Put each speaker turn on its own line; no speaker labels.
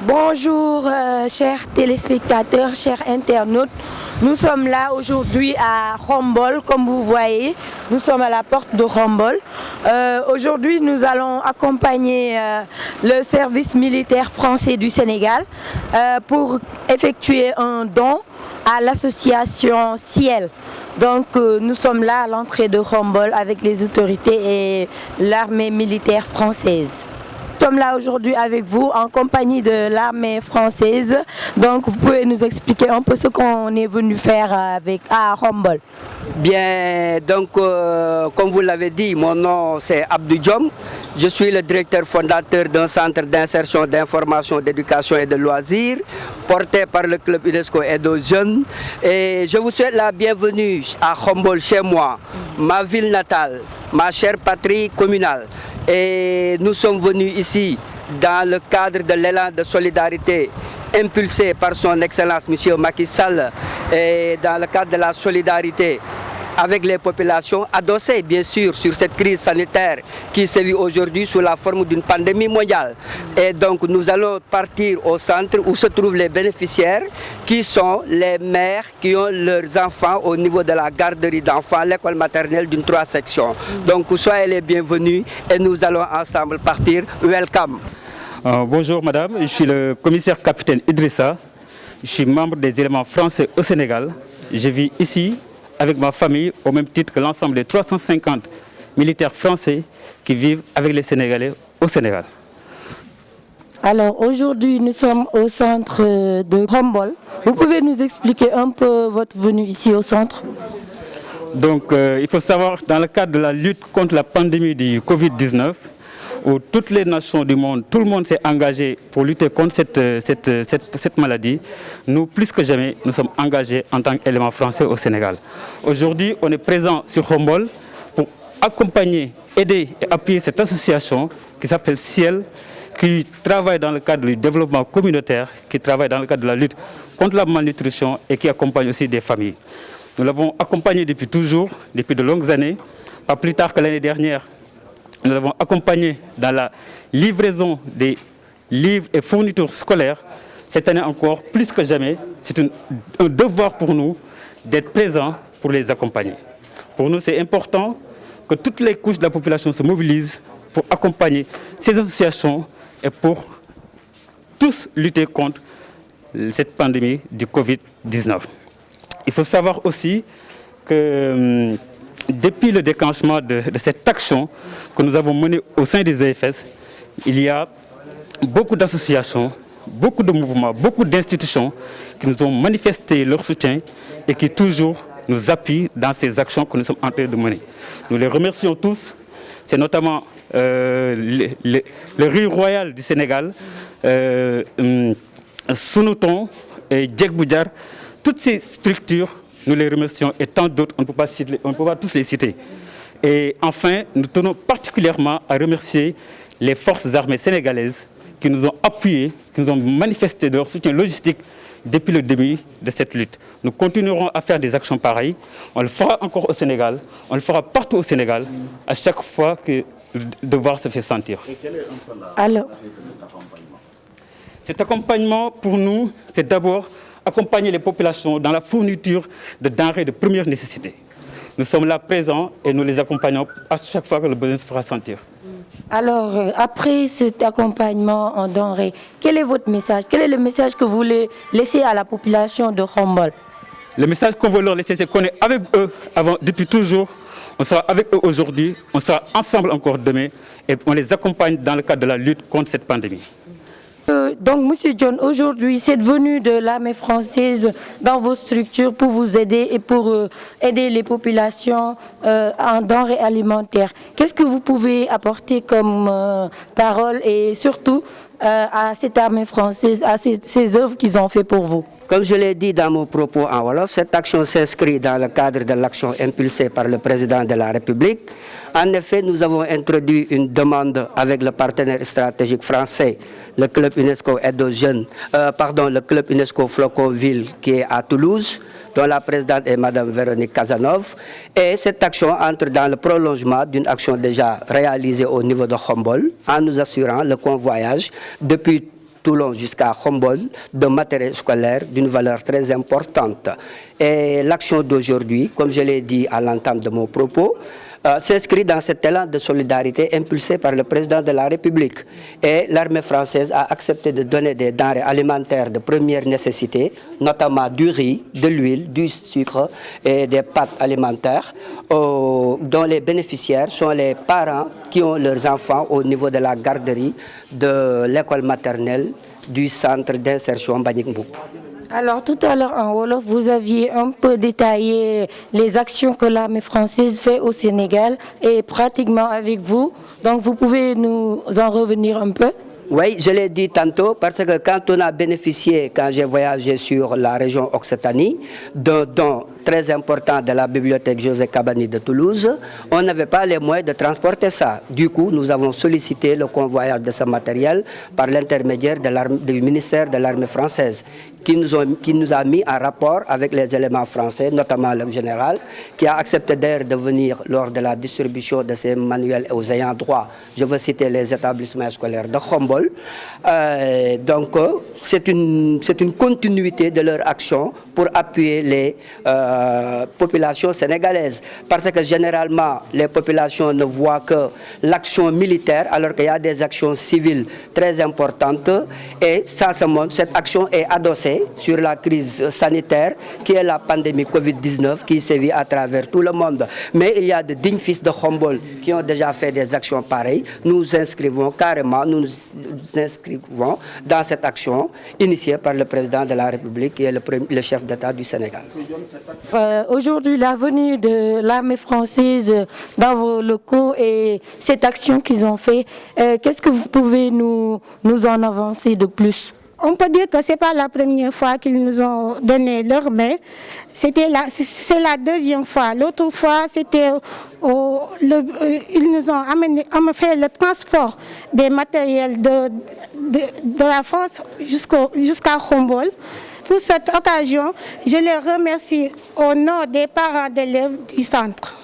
Bonjour chers téléspectateurs, chers internautes. Nous sommes là aujourd'hui à Khombole, comme vous voyez. Nous sommes à la porte de Khombole. Aujourd'hui, nous allons accompagner le service militaire français du Sénégal pour effectuer un don à l'association Ciel. Donc nous sommes là à l'entrée de Khombole avec les autorités et l'armée militaire française. Nous sommes là aujourd'hui avec vous en compagnie de l'armée française. Donc vous pouvez nous expliquer un peu ce qu'on est venu faire à Khombole.
Bien, donc comme vous l'avez dit, mon nom c'est Abdou Diom. Je suis le directeur fondateur d'un centre d'insertion, d'information, d'éducation et de loisirs porté par le club UNESCO Aide aux Jeunes. Et je vous souhaite la bienvenue à Khombole, chez moi, ma ville natale, ma chère patrie communale. Et nous sommes venus ici dans le cadre de l'élan de solidarité impulsé par son Excellence M. Macky Sall et dans le cadre de la solidarité avec les populations, adossées bien sûr sur cette crise sanitaire qui sévit aujourd'hui sous la forme d'une pandémie mondiale. Et donc nous allons partir au centre où se trouvent les bénéficiaires qui sont les mères qui ont leurs enfants au niveau de la garderie d'enfants, l'école maternelle d'une 3 sections. Donc soyez les bienvenus et nous allons ensemble partir. Welcome.
Bonjour madame, je suis le commissaire capitaine Idrissa, je suis membre des éléments français au Sénégal. Je vis ici avec ma famille au même titre que l'ensemble des 350 militaires français qui vivent avec les Sénégalais au Sénégal.
Alors aujourd'hui nous sommes au centre de Khombole. Vous pouvez nous expliquer un peu votre venue ici au centre?
Donc il faut savoir, dans le cadre de la lutte contre la pandémie du Covid-19, où toutes les nations du monde, tout le monde s'est engagé pour lutter contre cette maladie, nous, plus que jamais, nous sommes engagés en tant qu'élément français au Sénégal. Aujourd'hui, on est présent sur Khombole pour accompagner, aider et appuyer cette association qui s'appelle Ciel, qui travaille dans le cadre du développement communautaire, qui travaille dans le cadre de la lutte contre la malnutrition et qui accompagne aussi des familles. Nous l'avons accompagné depuis toujours, depuis de longues années, pas plus tard que l'année dernière. Nous l'avons accompagné dans la livraison des livres et fournitures scolaires. Cette année encore, plus que jamais, c'est un devoir pour nous d'être présents pour les accompagner. Pour nous, c'est important que toutes les couches de la population se mobilisent pour accompagner ces associations et pour tous lutter contre cette pandémie du Covid-19. Il faut savoir aussi que depuis le déclenchement de cette action que nous avons menée au sein des EFS, il y a beaucoup d'associations, beaucoup de mouvements, beaucoup d'institutions qui nous ont manifesté leur soutien et qui toujours nous appuient dans ces actions que nous sommes en train de mener. Nous les remercions tous. C'est notamment le riz royal du Sénégal, Sunuton et Djek Boudjar. Toutes ces structures, nous les remercions et tant d'autres, on ne peut pas tous les citer. Et enfin, nous tenons particulièrement à remercier les forces armées sénégalaises qui nous ont appuyés, qui nous ont manifesté de leur soutien logistique depuis le début de cette lutte. Nous continuerons à faire des actions pareilles. On le fera encore au Sénégal, on le fera partout au Sénégal, à chaque fois que le devoir se fait sentir.
Et quel est un peu la de cet accompagnement?
Cet accompagnement, pour nous, c'est d'abord accompagner les populations dans la fourniture de denrées de première nécessité. Nous sommes là présents et nous les accompagnons à chaque fois que le besoin se fera sentir.
Alors, après cet accompagnement en denrées, quel est votre message? Quel est le message que vous voulez laisser à la population de Khombole?
Le message qu'on veut leur laisser, c'est qu'on est avec eux depuis toujours. On sera avec eux aujourd'hui, on sera ensemble encore demain et on les accompagne dans le cadre de la lutte contre cette pandémie.
Donc, Monsieur John, aujourd'hui, cette venue de l'armée française dans vos structures pour vous aider et pour aider les populations en denrées alimentaires. Qu'est-ce que vous pouvez apporter comme parole et surtout à cette armée française, à ces œuvres qu'ils ont fait pour vous?
Comme je l'ai dit dans mon propos en Wolof, cette action s'inscrit dans le cadre de l'action impulsée par le président de la République. En effet, nous avons introduit une demande avec le partenaire stratégique français, le club UNESCO Aide aux Jeunes, le club UNESCO Floconville qui est à Toulouse, dont la présidente est Madame Véronique Cazeneuve. Et cette action entre dans le prolongement d'une action déjà réalisée au niveau de Khombole, en nous assurant le convoyage depuis Toulon jusqu'à Khombol de matériel scolaire d'une valeur très importante. Et l'action d'aujourd'hui, comme je l'ai dit à l'entame de mon propos, s'inscrit dans cet élan de solidarité impulsé par le président de la République. Et l'armée française a accepté de donner des denrées alimentaires de première nécessité, notamment du riz, de l'huile, du sucre et des pâtes alimentaires, dont les bénéficiaires sont les parents qui ont leurs enfants au niveau de la garderie de l'école maternelle du centre d'insertion Mbagnick Mboup.
Alors tout à l'heure en Wolof, vous aviez un peu détaillé les actions que l'armée française fait au Sénégal et pratiquement avec vous. Donc vous pouvez nous en revenir un peu?
Oui, je l'ai dit tantôt, parce que quand on a bénéficié, quand j'ai voyagé sur la région Occitanie, d'un don très important de la bibliothèque José Cabani de Toulouse, on n'avait pas les moyens de transporter ça. Du coup, nous avons sollicité le convoyage de ce matériel par l'intermédiaire du ministère de l'armée française, qui nous a mis en rapport avec les éléments français, notamment le général, qui a accepté d'ailleurs de venir lors de la distribution de ces manuels aux ayants droit. Je veux citer les établissements scolaires de Khombol. Donc, c'est une continuité de leur action pour appuyer les populations sénégalaises. Parce que généralement, les populations ne voient que l'action militaire, alors qu'il y a des actions civiles très importantes. Et ça se montre, cette action est adossée sur la crise sanitaire qui est la pandémie Covid-19 qui sévit à travers tout le monde. Mais il y a de dignes fils de Khombol qui ont déjà fait des actions pareilles. Nous inscrivons carrément, nous inscrivons dans cette action initiée par le président de la République qui est le chef d'État du Sénégal.
Aujourd'hui, la venue de l'armée française dans vos locaux et cette action qu'ils ont fait, qu'est-ce que vous pouvez nous en avancer de plus?
On peut dire que ce n'est pas la première fois qu'ils nous ont donné leur main. C'est la deuxième fois. L'autre fois, c'était ils nous ont fait le transport des matériels de la France jusqu'à Khombol. Pour cette occasion, je les remercie au nom des parents d'élèves du centre.